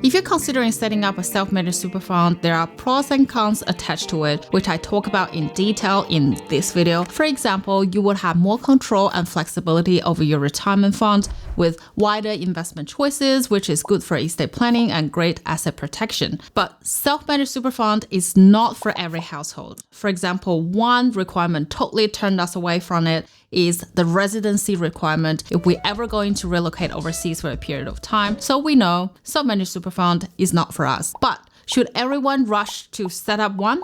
If you're considering setting up a self-managed super fund, there are pros and cons attached to it, which I talk about in detail in this video. For example, you would have more control and flexibility over your retirement fund with wider investment choices, which is good for estate planning and great asset protection. But self-managed super fund is not for every household. For example, one requirement totally turned us away from it is the residency requirement if we're ever going to relocate overseas for a period of time. So we know self-managed super fund is not for us. But should everyone rush to set up one?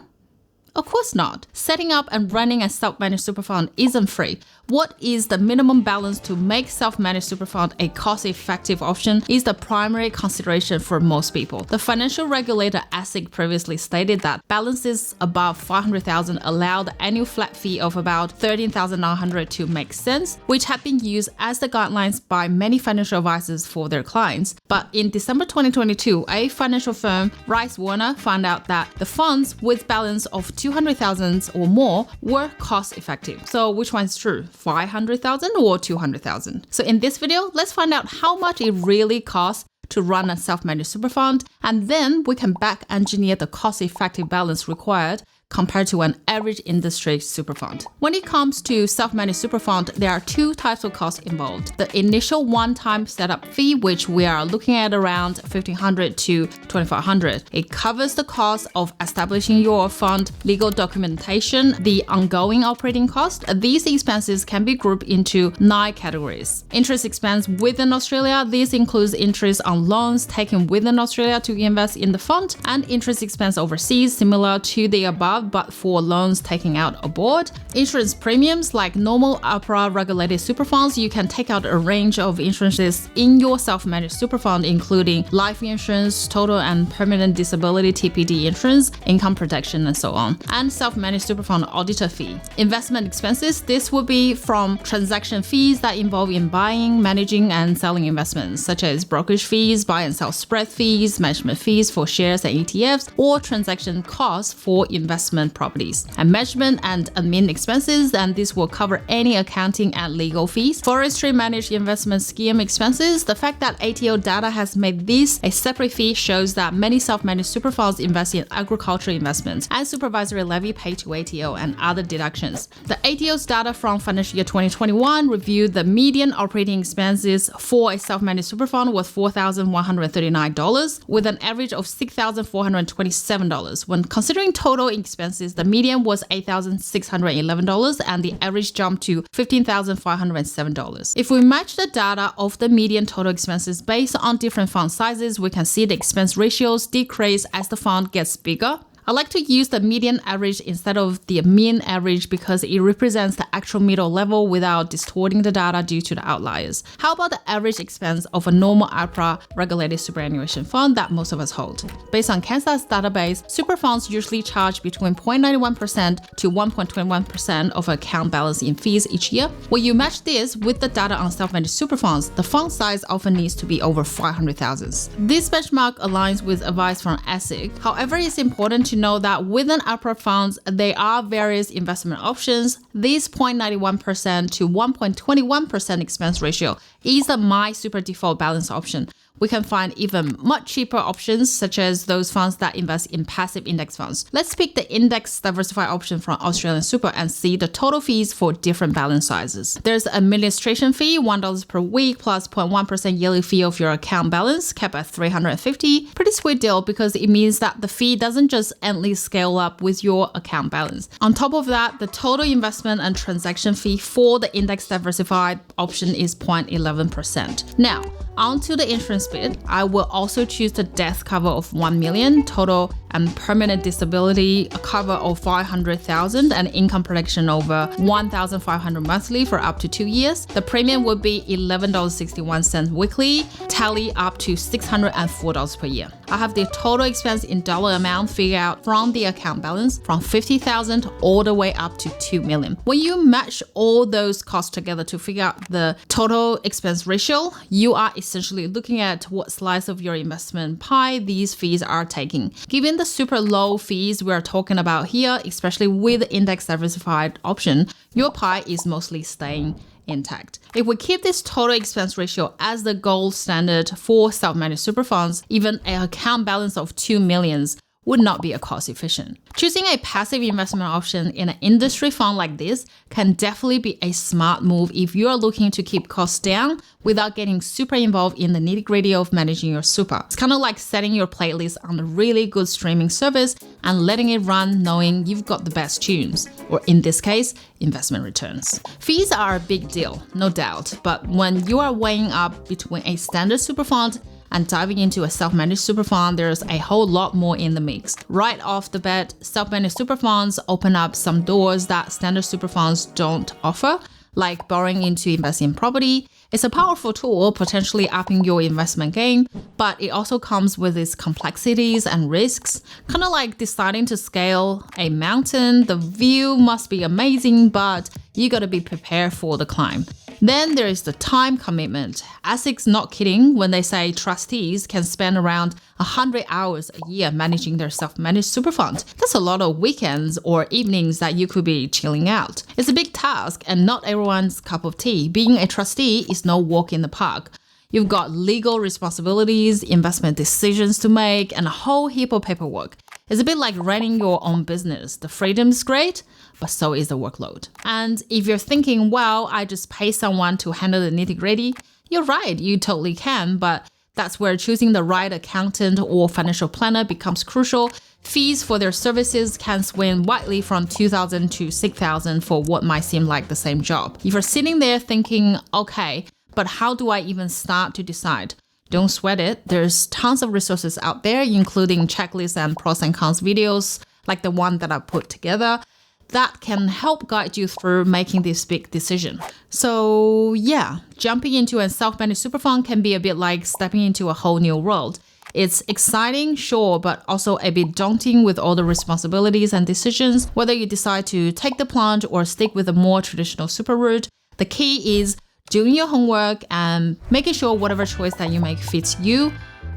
Of course not. Setting up and running a self-managed super fund isn't free. What is the minimum balance to make self-managed super fund a cost-effective option is the primary consideration for most people. The financial regulator ASIC previously stated that balances above 500,000 allow the annual flat fee of about 13,900 to make sense, which had been used as the guidelines by many financial advisors for their clients. But in December 2022, a financial firm, Rice Warner, found out that the funds with balance of 200,000 or more were cost-effective. So which one's true? 500,000 or 200,000? So in this video, let's find out how much it really costs to run a self-managed super fund, and then we can back engineer the cost-effective balance required compared to an average industry super fund. When it comes to self-managed super fund, there are two types of costs involved. The initial one-time setup fee, which we are looking at around $1,500 to $2,500. It covers the cost of establishing your fund, legal documentation, the ongoing operating cost. These expenses can be grouped into 9 categories. Interest expense within Australia. This includes interest on loans taken within Australia to invest in the fund, and interest expense overseas, similar to the above, but for loans taken out abroad. Insurance premiums, like normal APRA-regulated super funds, you can take out a range of insurances in your self-managed super fund, including life insurance, total and permanent disability TPD insurance, income protection, and so on. And self-managed super fund auditor fee. Investment expenses, this would be from transaction fees that involve in buying, managing, and selling investments, such as brokerage fees, buy and sell spread fees, management fees for shares and ETFs, or transaction costs for investment properties. And management and admin expenses, and this will cover any accounting and legal fees. Forestry managed investment scheme expenses. The fact that ATO data has made this a separate fee shows that many self-managed super funds invest in agricultural investments and supervisory levy paid to ATO and other deductions. The ATO's data from financial year 2021 reviewed the median operating expenses for a self-managed super fund was $4,139 with an average of $6,427. When considering total expenses, the median was $8,611 and the average jumped to $15,507. If we match the data of the median total expenses based on different fund sizes, we can see the expense ratios decrease as the fund gets bigger. I like to use the median average instead of the mean average because it represents the actual middle level without distorting the data due to the outliers. How about the average expense of a normal APRA-regulated superannuation fund that most of us hold? Based on Kansas database, super funds usually charge between 0.91% to 1.21% of account balance in fees each year. When you match this with the data on self-managed super funds, the fund size often needs to be over 500,000. This benchmark aligns with advice from ASIC. However, it's important to know that within APRA funds, there are various investment options. This 0.91% to 1.21% expense ratio is the My Super default balance option. We can find even much cheaper options, such as those funds that invest in passive index funds. Let's pick the index diversified option from Australian Super and see the total fees for different balance sizes. There's an administration fee, $1 per week plus 0.1% yearly fee of your account balance, capped at $350. Pretty sweet deal because it means that the fee doesn't just endlessly scale up with your account balance. On top of that, the total investment and transaction fee for the index diversified option is 0.11%. Now, onto the insurance bit, I will also choose the death cover of $1 million, total and permanent disability cover of $500,000, and income protection over $1,500 monthly for up to 2 years. The premium would be $11.61 weekly, tally up to $604 per year. I have the total expense in dollar amount figured out from the account balance from $50,000 all the way up to $2 million. When you match all those costs together to figure out the total expense ratio, you are essentially looking at what slice of your investment pie these fees are taking. Given the super low fees we're talking about here, especially with the index diversified option, your pie is mostly staying intact. If we keep this total expense ratio as the gold standard for self-managed super funds, even an account balance of 2 million would not be a cost efficient. Choosing a passive investment option in an industry fund like this can definitely be a smart move if you are looking to keep costs down without getting super involved in the nitty-gritty of managing your super. It's kind of like setting your playlist on a really good streaming service and letting it run knowing you've got the best tunes, or in this case, investment returns. Fees are a big deal, no doubt, but when you are weighing up between a standard super fund and diving into a self-managed super fund, there's a whole lot more in the mix. Right off the bat, self-managed super funds open up some doors that standard super funds don't offer, like borrowing into investing in property. It's a powerful tool, potentially upping your investment game, but it also comes with its complexities and risks. Kind of like deciding to scale a mountain. The view must be amazing, but you gotta be prepared for the climb. Then there is the time commitment. ASIC's not kidding when they say trustees can spend around 100 hours a year managing their self-managed super fund. That's a lot of weekends or evenings that you could be chilling out. It's a big task and not everyone's cup of tea. Being a trustee is no walk in the park. You've got legal responsibilities, investment decisions to make, and a whole heap of paperwork. It's a bit like running your own business. The freedom's great, but so is the workload. And if you're thinking, well, I just pay someone to handle the nitty-gritty, you're right, you totally can, but that's where choosing the right accountant or financial planner becomes crucial. Fees for their services can swing widely from $2,000 to $6,000 for what might seem like the same job. If you're sitting there thinking, okay, but how do I even start to decide? Don't sweat it. There's tons of resources out there, including checklists and pros and cons videos, like the one that I put together, that can help guide you through making this big decision. So yeah, jumping into a self-managed super fund can be a bit like stepping into a whole new world. It's exciting, sure, but also a bit daunting with all the responsibilities and decisions. Whether you decide to take the plunge or stick with a more traditional super route, the key is doing your homework and making sure whatever choice that you make fits you,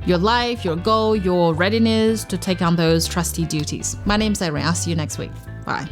your life, your goal, your readiness to take on those trustee duties. My name's Irene. I'll see you next week. Bye.